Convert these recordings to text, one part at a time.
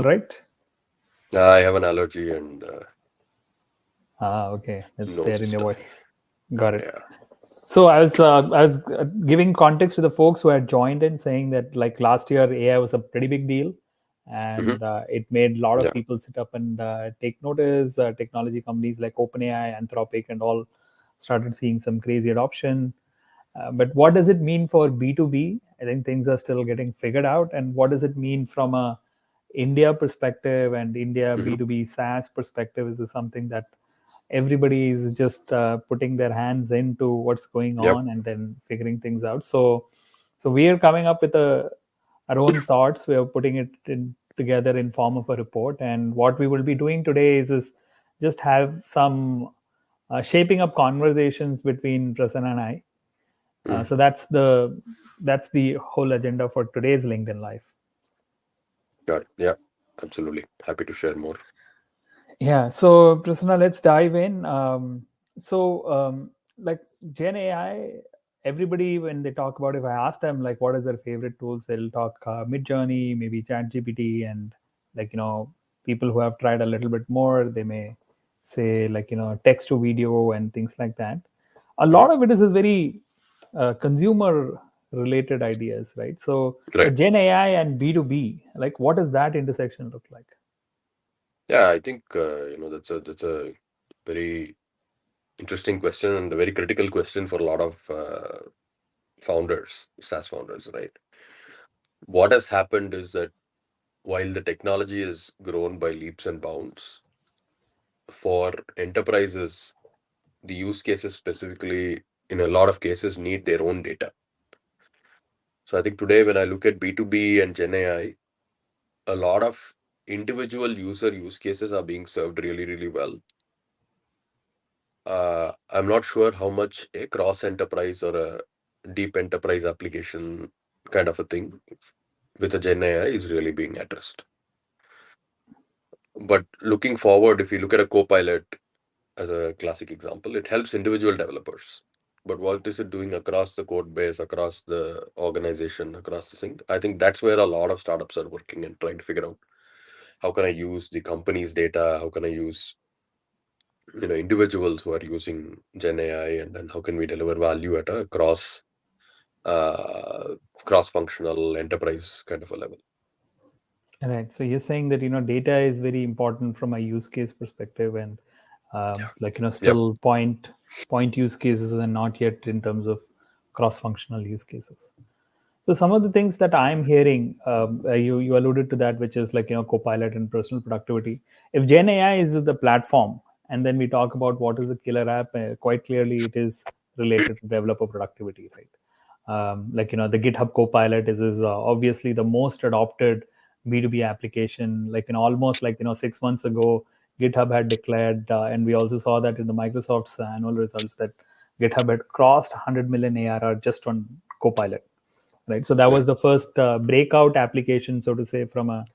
right? I have an allergy and Okay, it's there nose is in your stuffy. voice. Got it. Yeah. So I was giving context to the folks who had joined in, saying that like last year AI was a pretty big deal, Hmm. and it made a lot of Yeah. people sit up and take notice. Technology companies like OpenAI, Anthropic, and all started seeing some crazy adoption. But what does it mean for B2B? I think things are still getting figured out. And what does it mean from a India perspective and India Hmm. B2B SaaS perspective? Is this something that everybody is just putting their hands into what's going Yep. on and then figuring things out? So we are coming up with our own thoughts. We are putting it together in form of a report. And what we will be doing today is just have some shaping up conversations between Prasanna and I. Mm. So that's the whole agenda for today's LinkedIn Live. Got it. Yeah. Absolutely. Happy to share more. Yeah. So Prasanna, let's dive in. Like Gen AI, everybody when they talk about, if I ask them like what is their favorite tools, they'll talk Mid Journey, maybe Chat GPT, and like people who have tried a little bit more, they may say like text to video and things like that. A Hmm. lot of it is very consumer related ideas, right? So Right. Gen AI and B2B, like what does that intersection look like? Yeah. I think that's a very interesting question and a very critical question for a lot of founders, SaaS founders. Right. What has happened is that while the technology has grown by leaps and bounds, for enterprises, the use cases specifically, in a lot of cases, need their own data. So I think today, when I look at B2B and Gen AI, a lot of individual user use cases are being served really, really well. I'm not sure how much a cross enterprise or a deep enterprise application kind of a thing with a Gen AI is really being addressed. But looking forward, if you look at a Copilot as a classic example, it helps individual developers. But what is it doing across the code base, across the organization, across the thing? I think that's where a lot of startups are working and trying to figure out how can I use the company's data, how can I use individuals who are using Gen AI, and then how can we deliver value at a uh, cross functional enterprise kind of a level. Right. So you're saying that data is very important from a use case perspective, and like Yep. still point use cases and not yet in terms of cross functional use cases. So some of the things that I'm hearing, you alluded to that, which is like Copilot and personal productivity. If Gen AI is the platform, and then we talk about what is the killer app, quite clearly it is related to developer productivity, right? Like the GitHub Copilot is obviously the most adopted B2B application. Like almost like 6 months ago, GitHub had declared, and we also saw that in the Microsoft's annual results, that GitHub had crossed 100 million ARR just on Copilot, right? So that Yeah. was the first breakout application, so to say, from a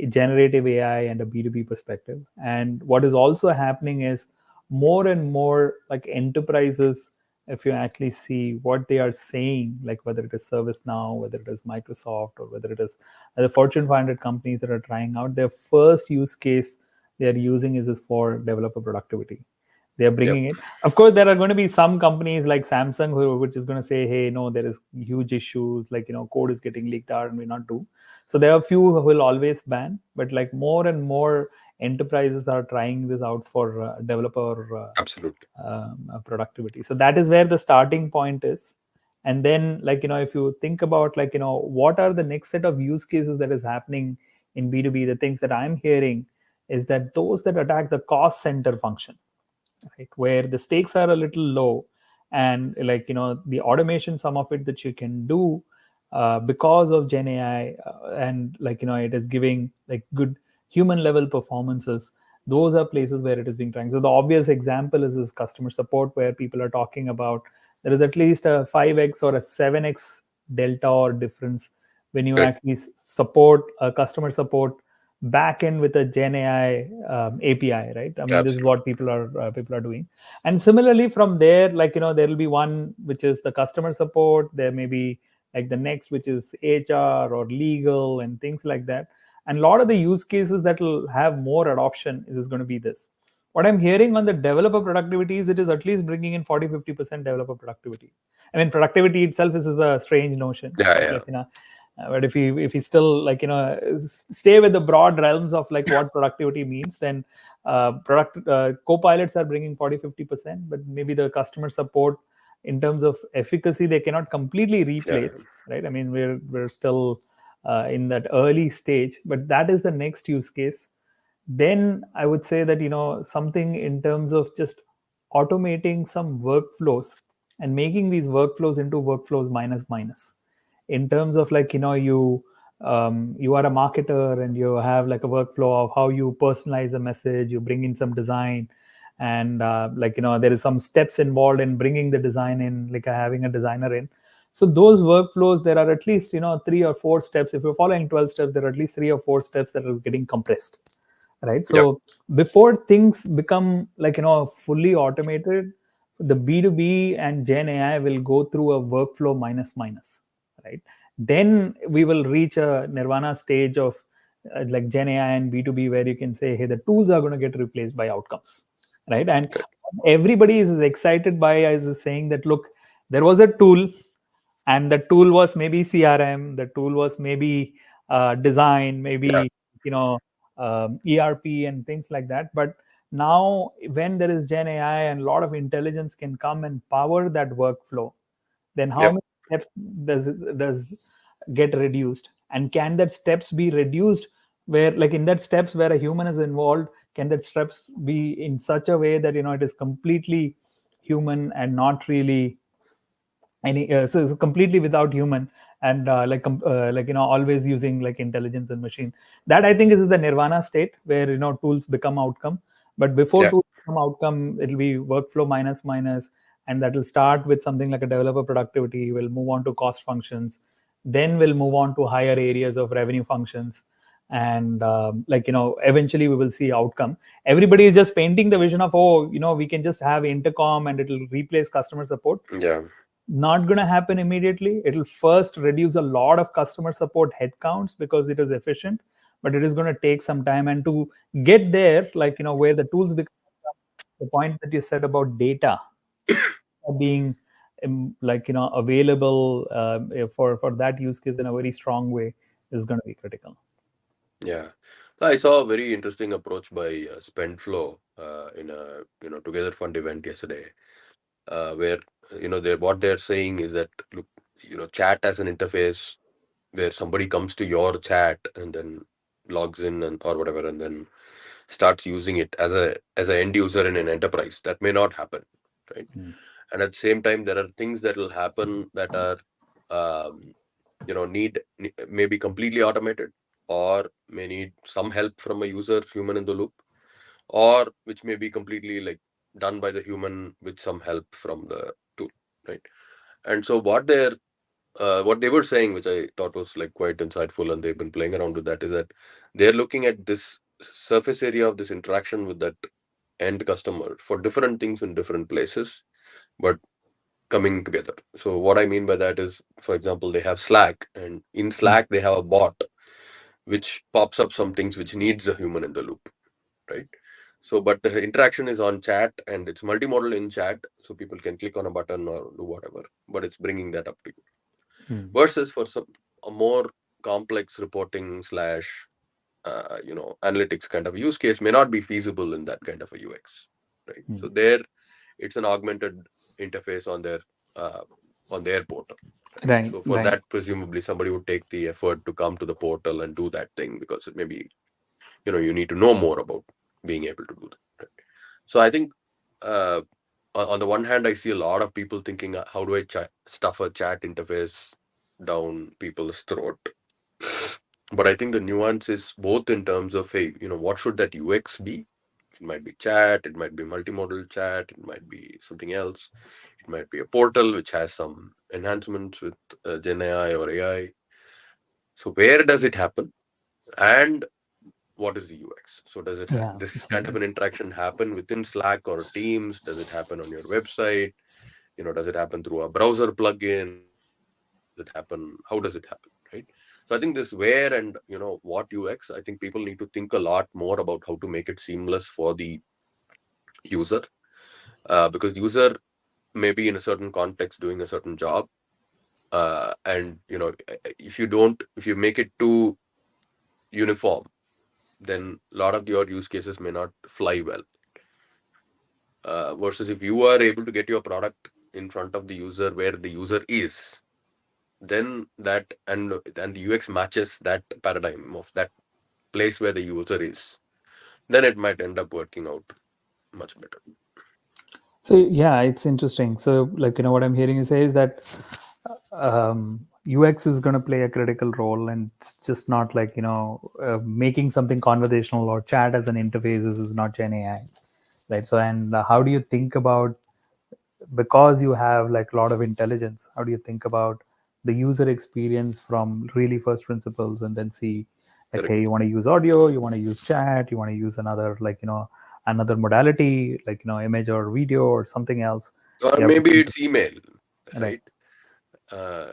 generative AI and a B2B perspective. And what is also happening is more and more like enterprises, if you actually see what they are saying, like whether it is ServiceNow, whether it is Microsoft, or whether it is the Fortune 500 companies that are trying out, their first use case they are using is for developer productivity. They are Yep. bringing it. Of course, there are going to be some companies like Samsung which is going to say, hey, no, there is huge issues, like code is getting leaked out and we not do. So there are a few who will always ban, but like more and more enterprises are trying this out for developer Absolutely. productivity. So that is where the starting point is. And then like if you think about like what are the next set of use cases that is happening in B2B, the things that I'm hearing is that those that attack the cost center function, right, where the stakes are a little low, and like the automation, some of it that you can do because of Gen AI, and like it is giving like good human level performances. Those are places where it is being trying. So the obvious example is this customer support, where people are talking about there is at least a 5x or a 7x delta or difference when you Correct. actually support customer support back end with a Gen AI API, right? I mean, this is Absolutely. what people are doing. And similarly, from there, like there will be one which is the customer support. There may be like the next, which is HR or legal and things like that. And a lot of the use cases that will have more adoption is going to be this. What I'm hearing on the developer productivity is it is at least bringing in 40-50% developer productivity. I mean, productivity itself is a strange notion, Yeah, but yeah, but if you still stay with the broad realms of like what productivity means, then product co-pilots are bringing 40-50%, but maybe the customer support in terms of efficacy they cannot completely yeah, replace, right? I mean, we're still in that early stage, but that is the next use case. Then I would say that something in terms of just automating some workflows and making these workflows into workflows minus minus, in terms of you are a marketer and you have like a workflow of how you personalize a message, you bring in some design, and there is some steps involved in bringing the design in, like having a designer in. So those workflows, there are at least 3 or 4 steps. If you're following 12 steps, there are at least 3 or 4 steps that are getting compressed, right? yeah, So before things become fully automated, the B2B and Gen AI will go through a workflow minus minus, right? Then we will reach a nirvana stage of like Gen AI and B2B, where you can say, hey, the tools are going to get replaced by outcomes, right? And correct. everybody is excited by is saying that, look, there was a tool, and the tool was maybe CRM, the tool was maybe design, Yeah, maybe ERP and things like that. But now when there is Gen AI and a lot of intelligence can come and power that workflow, then how yeah, many steps does get reduced, and can that steps be reduced, where like in that steps where a human is involved, can that steps be in such a way that it is completely human and not really any so it's completely without human, and always using like intelligence and machine. That I think is the nirvana state where tools become outcome. But before yeah, tools become outcome, it'll be workflow minus minus, and that will start with something like a developer productivity, will move on to cost functions, then we'll move on to higher areas of revenue functions, and eventually we will see outcome. Everybody is just painting the vision of, oh, we can just have intercom and it'll replace customer support. yeah, Not going to happen immediately. It'll first reduce a lot of customer support headcounts because it is efficient, but it is going to take some time. And to get there, where the tools become, the point that you said about data being available for that use case in a very strong way is going to be critical. yeah. So I saw a very interesting approach by Spendflow in a Together Fund event yesterday, where what they're saying is that, look, chat as an interface where somebody comes to your chat and then logs in and or whatever, and then starts using it as a end user in an enterprise. That may not happen, right? Mm. And at the same time, there are things that will happen that are may be completely automated, or may need some help from a user, human in the loop, or which may be completely like done by the human with some help from the tool, right? And so what they were saying, which I thought was like quite insightful, and they've been playing around with that, is that they're looking at this surface area of this interaction with that end customer for different things in different places, but coming together. So what I mean by that is, for example, they have Slack, and in Mm. Slack they have a bot which pops up some things which needs a human in the loop, right? So, but the interaction is on chat and it's multimodal in chat, so people can click on a button or do whatever, but it's bringing that up to you. Mm. Versus for some a more complex reporting slash analytics kind of use case may not be feasible in that kind of a UX, right? Mm. So there, it's an augmented interface uh, on their portal, right? Right, So for right. that, presumably somebody would take the effort to come to the portal and do that thing, because it may be, you need to know more about being able to do that, right? So I think uh, on the one hand, I see a lot of people thinking, how do I stuff a chat interface down people's throat? But I think the nuance is both in terms of, hey, what should that UX be? It might be chat, it might be multimodal chat, it might be something else. It might be a portal which has some enhancements with Gen AI or AI. So where does it happen? And what is the UX? So does it Yeah, this kind of absolutely. an interaction happen within Slack or Teams? Does it happen on your website? Does it happen through a browser plugin? Does it happen? How does it happen? Right. So I think So I think this where and what UX, I think people need to think a lot more about how to make it seamless for the user, because user may be in a certain context doing a certain job, and if you make it too uniform, then a lot of your use cases may not fly well. Versus if you are able to get your product in front of the user where the user is, then that and the UX matches that paradigm of that place where the user is, then it might end up working out much better. So yeah, it's interesting. So like what I'm hearing you say is that UX is going to play a critical role, and it's just not like making something conversational or chat as an interface is not Gen AI, right? So and how do you think about, because you have like a lot of intelligence, how do you think about the user experience from really first principles, and then see like, Correct. hey, you want to use audio, you want to use chat, you want to use another another modality like image or video or something else. Or You have to maybe think it's email, right. right? uh,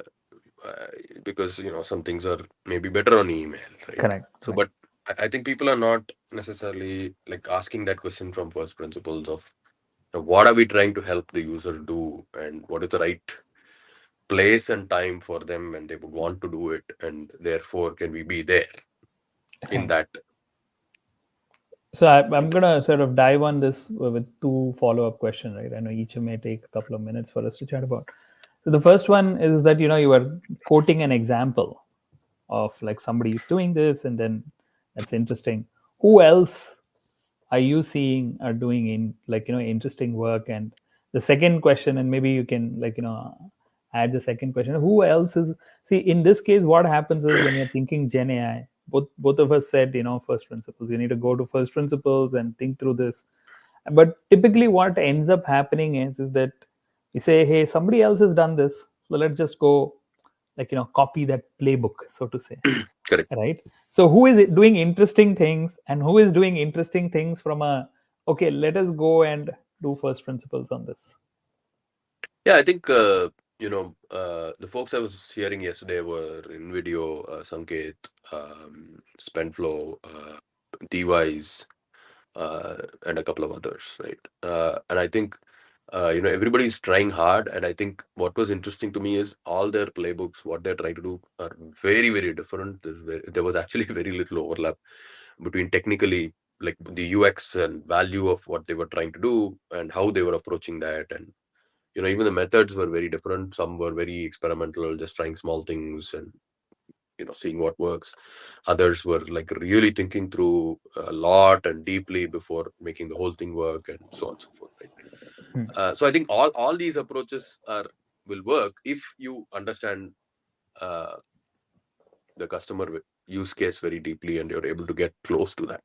uh, because some things are maybe better on email, right? Correct, So correct. but I think people are not necessarily like asking that question from first principles of what are we trying to help the user do, and what is the right place and time for them and they would want to do it, and therefore can we be there in Right. that So I'm gonna interface. sort of dive on this with two follow-up questions, right? I know each may take a couple of minutes for us to chat about. So the first one is that you were quoting an example of like somebody is doing this, and then that's interesting. Who else are you seeing are doing in like interesting work? And the second question, and maybe you can add the second question, who else is, see, in this case what happens is when you're thinking Gen AI, both of us said first principles, you need to go to first principles and think through this. But typically what ends up happening is that you say, hey, somebody else has done this, so let's just go like copy that playbook, so to say, Correct. right? So who is doing interesting things, and who is doing interesting things from a, okay, let us go and do first principles on this. Yeah, I think the folks I was hearing yesterday were in video, Sanket, Spendflow, DWise, and a couple of others, right? And I think everybody's trying hard, and I think what was interesting to me is all their playbooks, what they're trying to do, are very very different. There was actually very little overlap between technically, like the UX and value of what they were trying to do and how they were approaching that. And even the methods were very different. Some were very experimental, just trying small things and seeing what works. Others were like really thinking through a lot and deeply before making the whole thing work, and so on and so forth, right? Hmm. So I think all these approaches are will work if you understand uh, the customer use case very deeply and you're able to get close to that.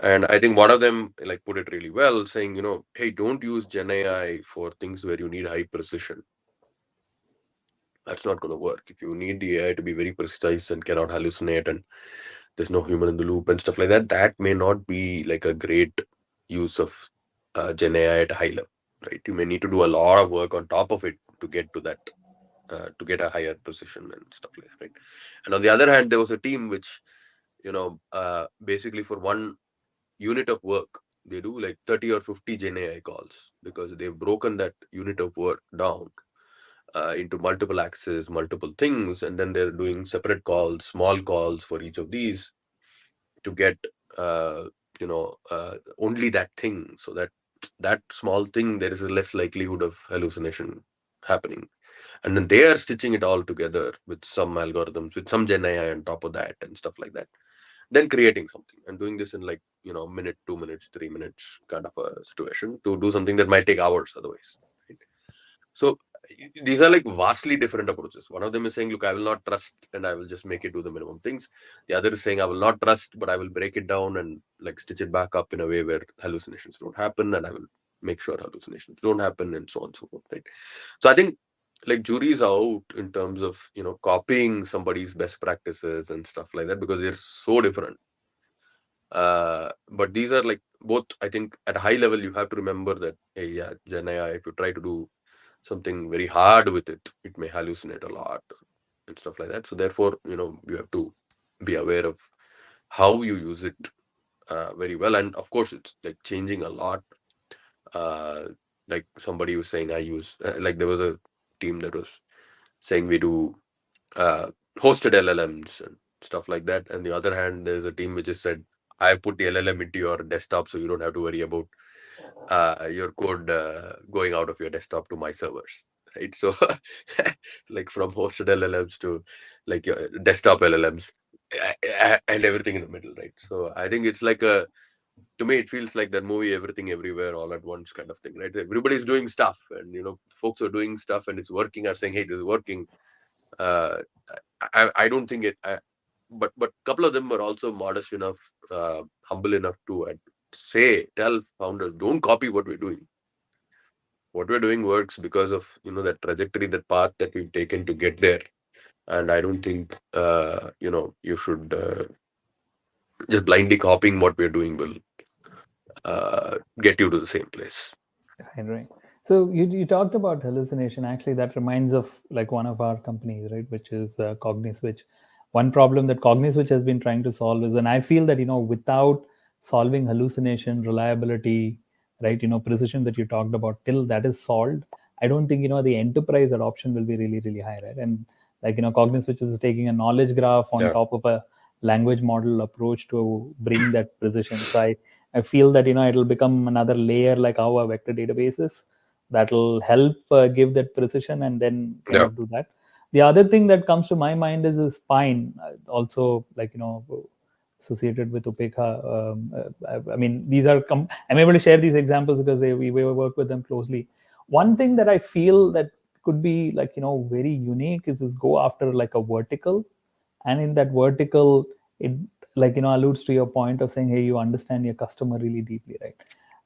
And I think one of them like put it really well, saying, hey, don't use Gen AI for things where you need high precision. That's not going to work. If you need the AI to be very precise and cannot hallucinate, and there's no human in the loop and stuff like that, that may not be like a great use of Gen AI at a high level, right? You may need to do a lot of work on top of it to get to that, to get a higher precision and stuff like that, right? And on the other hand, there was a team which, basically for one unit of work, they do like 30 or 50 Gen AI calls, because they've broken that unit of work down into multiple axes, multiple things, and then they're doing separate calls, small calls for each of these to get only that thing, so that that small thing there is a less likelihood of hallucination happening. And then they are stitching it all together with some algorithms, with some Gen AI on top of that and stuff like that, then creating something and doing this in like minute, 2 minutes, 3 minutes kind of a situation to do something that might take hours otherwise, right? So these are like vastly different approaches. One of them is saying, look, I will not trust and I will just make it do the minimum things. The other is saying, I will not trust, but I will break it down and like stitch it back up in a way where hallucinations don't happen, and I will make sure hallucinations don't happen, and so on and so forth, right? So I think like jury's out in terms of copying somebody's best practices and stuff like that, because they're so different. But these are like both, I think at a high level you have to remember that, hey, yeah, Gen AI, if you try to do something very hard with it, it may hallucinate a lot. and stuff like that. So therefore, you have to be aware of how you use it very well. And of course, it's like changing a lot. Uh, like somebody was saying, I use like there was a team that was saying we do hosted LLMs and stuff like that. And the other hand, there's a team which has said, I put the LLM into your desktop so you don't have to worry about your code going out of your desktop to my servers. Right. So, like from hosted LLMs to like your desktop LLMs and everything in the middle. Right. So, I think it's like to me, it feels like that movie, Everything Everywhere All at Once kind of thing. Right. Everybody's doing stuff, and, folks are doing stuff and it's working, are saying, hey, this is working. Uh, I don't think it. But couple of them were also modest enough, humble enough to tell founders, don't copy what we're doing. What we're doing works because of that trajectory, that path that we've taken to get there. And I don't think you should just blindly copying what we're doing will get you to the same place. Right, right. So you talked about hallucination. Actually, that reminds of like one of our companies, right, which is Cogniswitch. One problem that Cogniswitch has been trying to solve is, and I feel that without solving hallucination, reliability, right, precision that you talked about, till that is solved, I don't think the enterprise adoption will be really really high, right? And like Cogniswitch is taking a knowledge graph on Yeah, top of a language model approach to bring that precision. So I feel that it'll become another layer like how a vector database is, that'll help give that precision and then kind yeah, of do that. The other thing that comes to my mind is spine, also like associated with Upekha. I mean, these are I'm able to share these examples because we work with them closely. One thing that I feel that could be like very unique is go after like a vertical, and in that vertical it like alludes to your point of saying, hey, you understand your customer really deeply, right?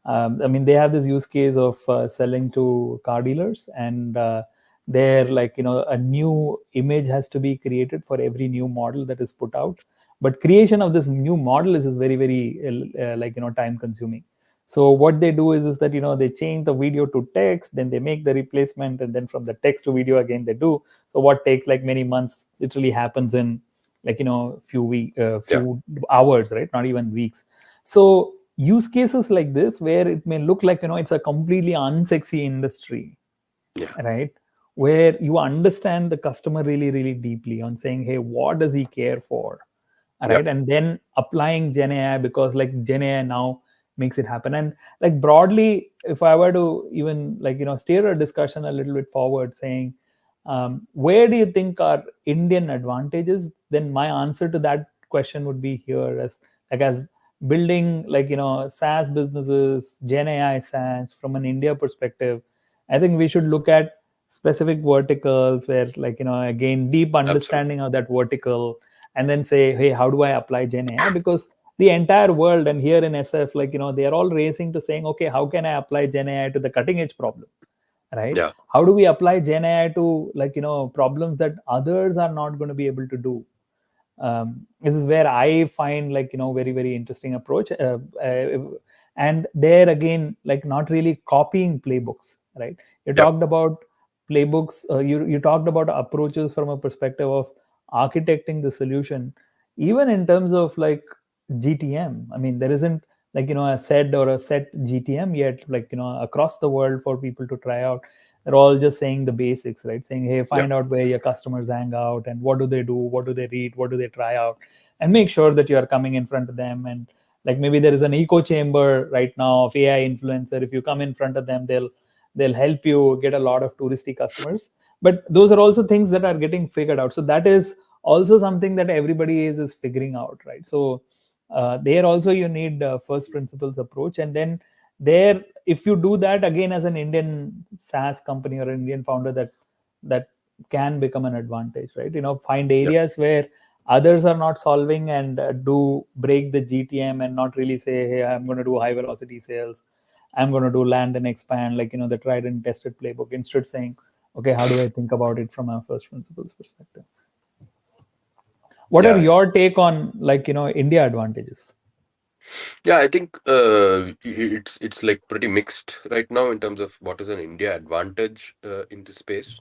I mean, they have this use case of selling to car dealers, and there like a new image has to be created for every new model that is put out, but creation of this new model is very very like time consuming. So what they do is that they change the video to text, then they make the replacement, and then from the text to video again they do. So what takes like many months literally happens in like yeah, few hours, right? Not even weeks. So use cases like this where it may look like it's a completely unsexy industry, yeah, right? Where you understand the customer really really deeply on saying, hey, what does he care for, yeah, right? And then applying Gen AI, because like Gen AI now makes it happen. And like broadly, if I were to even like steer a discussion a little bit forward, saying where do you think are Indian advantages, then my answer to that question would be here as building like SaaS businesses, Gen AI SaaS from an India perspective. I think we should look at specific verticals where like again deep absolutely. understanding of that vertical, and then say, hey, how do I apply Gen AI? Because the entire world and here in SF, like they are all racing to saying, okay, how can I apply Gen AI to the cutting edge problem, right? Yeah, How do we apply Gen AI to like problems that others are not going to be able to do? This is where I find like very very interesting approach, and there again like not really copying playbooks, right? You yeah, talked about playbooks, you talked about approaches from a perspective of architecting the solution, even in terms of like GTM. I mean, there isn't like a SED or a set GTM yet, like across the world for people to try out. They're all just saying the basics, right? Saying, hey, yeah, find out where your customers hang out and what do they do, what do they read, what do they try out, and make sure that you are coming in front of them. And like maybe there is an echo chamber right now of AI influencer. If you come in front of them, they'll help you get a lot of touristy customers. But those are also things that are getting figured out. So that is also something that everybody is figuring out, right? So there also you need first principles approach, and then there if you do that again as an Indian SaaS company or an Indian founder, that can become an advantage, right? Find yeah, areas where others are not solving, and do break the GTM and not really say, hey, I'm going to do high velocity sales, I'm going to do land and expand, like the tried and tested playbook. Instead saying, okay, how do I think about it from a first principles perspective? What are yeah, yeah. your take on like India advantages? Yeah, I think it's like pretty mixed right now in terms of what is an India advantage in this space.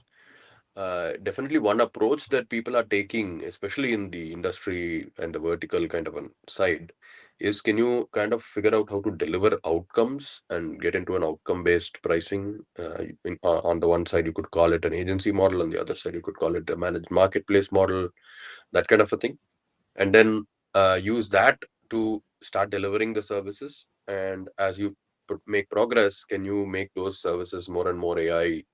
definitely one approach that people are taking, especially in the industry and the vertical kind of a side, is can you kind of figure out how to deliver outcomes and get into an outcome-based pricing? On the one side, you could call it an agency model. On the other side, you could call it a managed marketplace model, that kind of a thing. And then use that to start delivering the services. And as you make progress, can you make those services more and more AI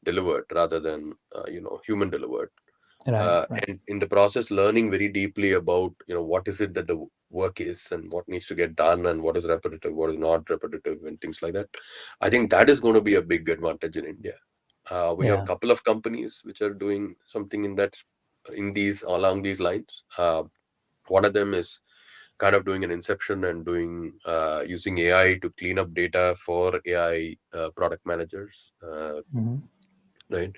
delivered rather than human delivered, Right, right. and in the process learning very deeply about what is it that the work is and what needs to get done and what is repetitive, what is not repetitive, and things like that. I think that is going to be a big advantage in India. We have a Yeah. couple of companies which are doing something in these along these lines. One of them is kind of doing an inception and doing using AI to clean up data for AI product managers, Hmm. right?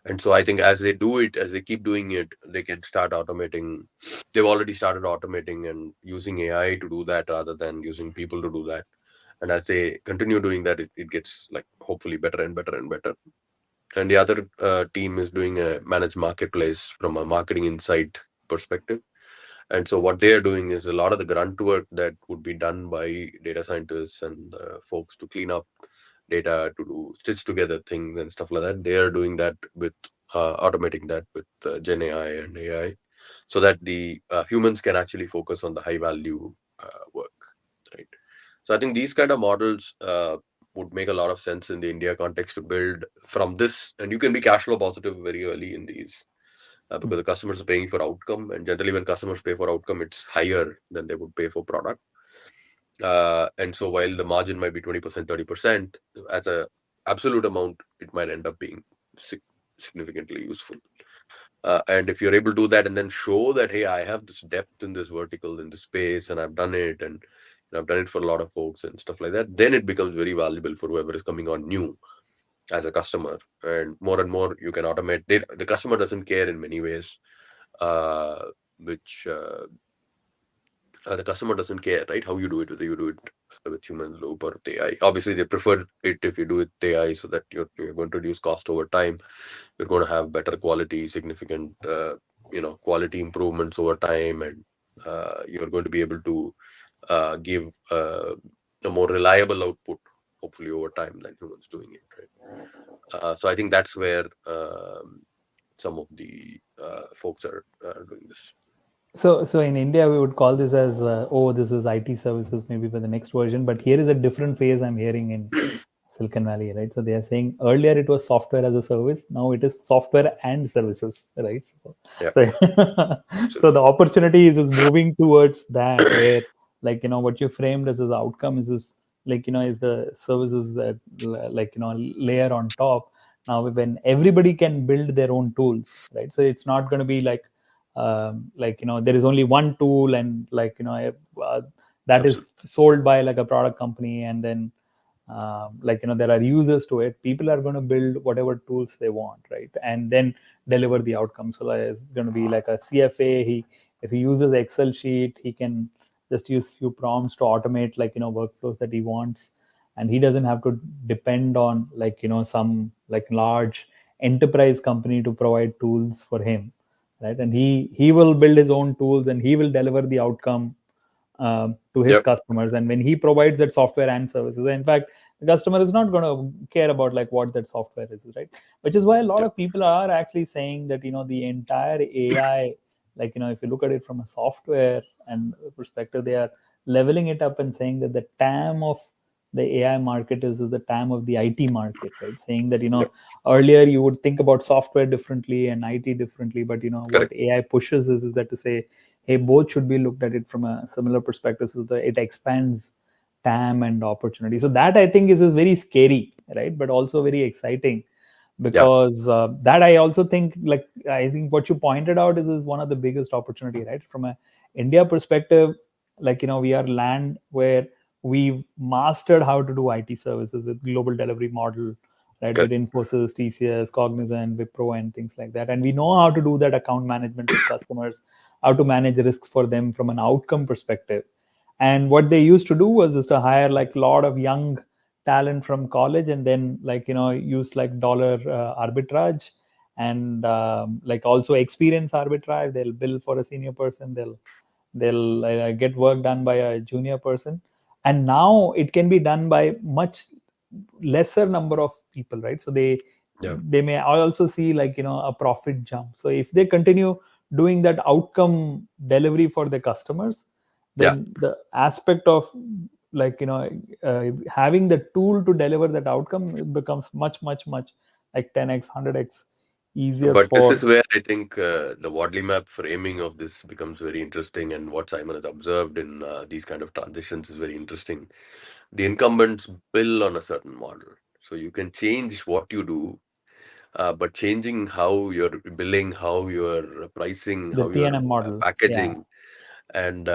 And so I think as they do it, as they keep doing it, they can start automating. They've already started automating and using AI to do that rather than using people to do that. And as they continue doing that, it gets like hopefully better and better and better. And the other team is doing a managed marketplace from a marketing insight perspective. And so what they are doing is a lot of the grunt work that would be done by data scientists and folks to clean up data, to do stitch together things and stuff like that. They are doing that with automating that with Gen AI and AI, so that the humans can actually focus on the high value work, right? So I think these kind of models would make a lot of sense in the India context to build from this, and you can be cash flow positive very early in these because the customers are paying for outcome, and generally when customers pay for outcome, it's higher than they would pay for product. And so while the margin might be 20%, 30%, as a absolute amount, it might end up being significantly useful. And if you're able to do that and then show that, hey, I have this depth in this vertical, in this space, and I've done it, and I've done it for a lot of folks and stuff like that, then it becomes very valuable for whoever is coming on new as a customer. And more you can automate. The customer doesn't care in many ways, uh, which the customer doesn't care, right? How you do it, whether you do it with human loop or with AI. Obviously, they prefer it if you do it with AI, so that you're going to reduce cost over time. You're going to have better quality, significant, quality improvements over time, and you're going to be able to give a more reliable output, hopefully over time, than humans doing it, right? So I think that's where some of the folks are doing this. So in India, we would call this as, oh, this is IT services maybe for the next version. But here is a different phase I'm hearing in Silicon Valley, right? So they are saying earlier it was software as a service. Now it is software and services, right? Yeah, So, so the absolutely. opportunity is moving towards that, where, like, what you framed as an outcome is like, is the services that, like, layer on top. Now when everybody can build their own tools, right? So it's not going to be like, there is only one tool, and, like, that is Absolutely. sold by like a product company, and then like, there are users to it. People are going to build whatever tools they want, right? And then deliver the outcome. So it's going to be like a CFA. If he uses Excel sheet, he can just use few prompts to automate, like, workflows that he wants, and he doesn't have to depend on, like, some like large enterprise company to provide tools for him, right? And he will build his own tools, and he will deliver the outcome to his Yep. customers. And when he provides that software and services, in fact, the customer is not going to care about like what that software is, right? Which is why a lot Yep. of people are actually saying that, the entire AI, like, if you look at it from a software and perspective, they are leveling it up and saying that the TAM of the AI market is the TAM of the IT market, right? Saying that, Yep. earlier you would think about software differently and IT differently, but, what Correct. AI pushes is that to say, hey, both should be looked at it from a similar perspective, so that it expands TAM and opportunity. So that, I think, is very scary, right? But also very exciting, Yeah. because that, I also think, like, I think what you pointed out is one of the biggest opportunity, right? From a India perspective, like, we are land where we've mastered how to do IT services with global delivery model, right? With Correct. Infosys, TCS, Cognizant, Wipro, and things like that. And we know how to do that account management with customers, how to manage risks for them from an outcome perspective. And what they used to do was just to hire like a lot of young talent from college, and then, like, use like dollar arbitrage, and like also experience arbitrage. They'll bill for a senior person, they'll get work done by a junior person, and now it can be done by much lesser number of people, right? So Yeah. they may also see, like, a profit jump. So if they continue doing that outcome delivery for the customers, Yeah. then the aspect of, like, having the tool to deliver that outcome, it becomes much like 10x 100x easier But this for. is where I think the Wadley map framing of this becomes very interesting, and what Simon has observed in these kind of transitions is very interesting. The incumbents bill on a certain model, so you can change what you do, but changing how you're billing, how you're pricing, The how you're TNM model, yeah. packaging, and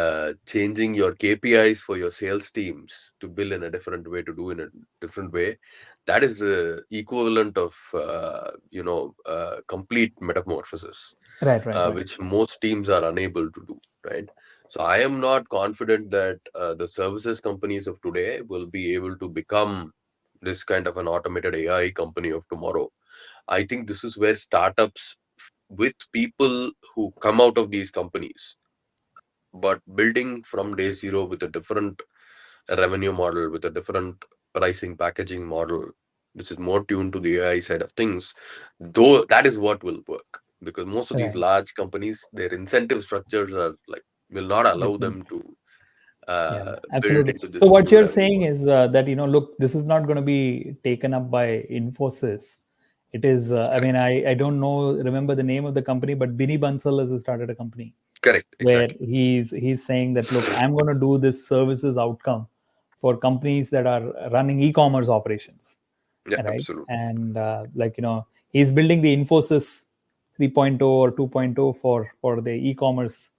changing your KPIs for your sales teams to bill in a different way, to do in a different way, that is the equivalent of complete metamorphosis, Right. which most teams are unable to do, right? So I am not confident that the services companies of today will be able to become this kind of an automated AI company of tomorrow. I think this is where startups with people who come out of these companies, but building from day zero with a different revenue model, with a different pricing packaging model, which is more tuned to the AI side of things, though that is what will work. Because most of these Right. large companies, their incentive structures are like, will not allow Different. them to Yeah, build absolutely. into So this what new you're revenue saying model. is that, look, this is not going to be taken up by Infosys. It is. I Correct. mean, I don't know, remember the name of the company, but Binny Bansal has started a company Correct. where Exactly. he's saying that, look, I'm going to do this services outcome for companies that are running e-commerce operations, Yeah, right? absolutely. And like, he's building the Infosys 3.0 or 2.0 for the e-commerce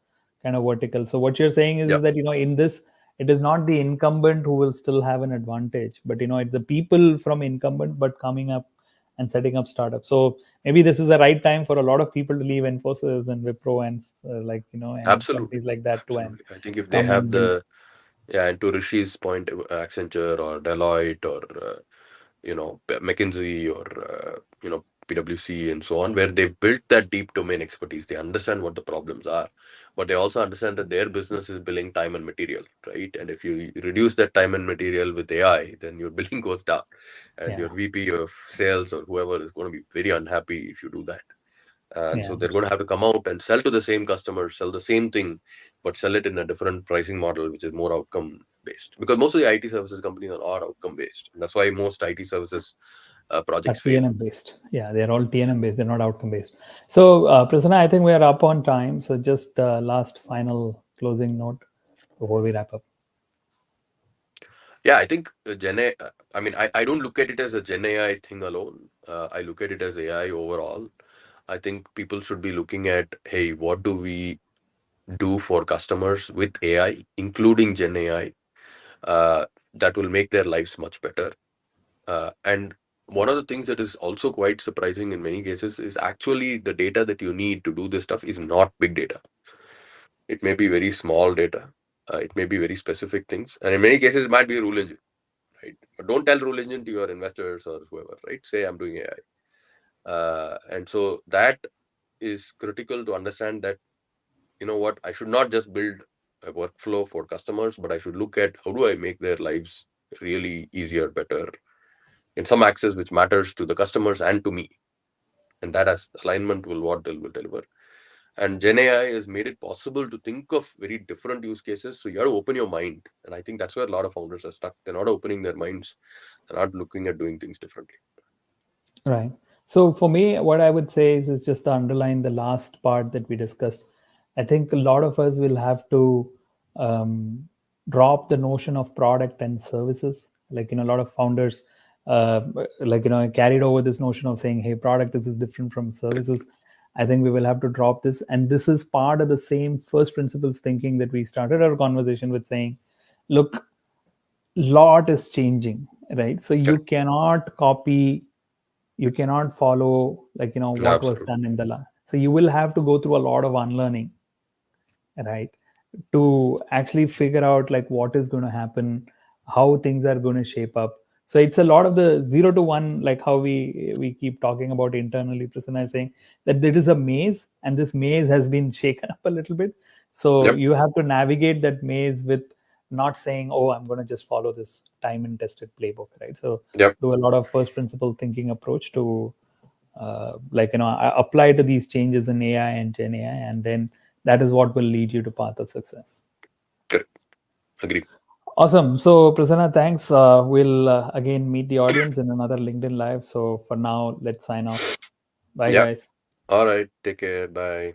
kind of vertical. So what you're saying Yeah, is that, in this, it is not the incumbent who will still have an advantage, but it's the people from incumbent but coming up and setting up startups. So maybe this is the right time for a lot of people to leave Infosys and Wipro and like, and absolutely. companies like that to and Absolutely. I think if they come have and build. the, yeah, and to Rishi's point, Accenture or Deloitte or McKinsey or PwC and so on, where they've built that deep domain expertise. They understand what the problems are, but they also understand that their business is billing time and material, right? And if you reduce that time and material with AI, then your billing goes down, and Yeah, your VP of sales or whoever is going to be very unhappy if you do that. And yeah, so they're going to have to come out and sell to the same customers, sell the same thing, but sell it in a different pricing model, which is more outcome based. Because most of the IT services companies are outcome based. That's why most IT services projects fail. TNM based. Yeah, they're all TNM based. They're not outcome based. So, Prasanna, I think we are up on time. So, just last final closing note before we wrap up. Yeah, I think Gen AI, I mean, I don't look at it as a Gen AI thing alone. I look at it as AI overall. I think people should be looking at, hey, what do we do for customers with AI, including Gen AI, uh, that will make their lives much better. And one of the things that is also quite surprising in many cases is actually the data that you need to do this stuff is not big data. It may be very small data. It may be very specific things. And in many cases, it might be a rule engine, right? But don't tell rule engine to your investors or whoever, right? Say, I'm doing AI. And so that is critical to understand that, you know what, I should not just build a workflow for customers, but I should look at how do I make their lives really easier, better, in some access which matters to the customers and to me, and that as alignment will what they will deliver. And Gen AI has made it possible to think of very different use cases, so you have to open your mind, and I think that's where a lot of founders are stuck. They're not opening their minds, they're not looking at doing things differently. Right. So for me, what I would say is just to underline the last part that we discussed. I think a lot of us will have to um, drop the notion of product and services. Like, a lot of founders, uh, like, carried over this notion of saying, hey, product is different from services. I think we will have to drop this. And this is part of the same first principles thinking that we started our conversation with, saying, look, lot is changing, right? So you Correct. cannot copy, you cannot follow, like, what was Absolutely. done in the last. So you will have to go through a lot of unlearning, right, to actually figure out like what is going to happen, how things are going to shape up. So it's a lot of the 0 to 1, like how we keep talking about internally. Prasanna is saying that there is a maze, and this maze has been shaken up a little bit. So Yep. you have to navigate that maze with not saying, "Oh, I'm going to just follow this time and tested playbook," right? So Yep. do a lot of first principle thinking approach to apply to these changes in AI and Gen AI, and then that is what will lead you to path of success. Correct. Agree. Awesome. So, Prasanna, thanks. We'll again meet the audience in another LinkedIn Live. So, for now, let's sign off. Bye, Yeah. guys. All right. Take care. Bye.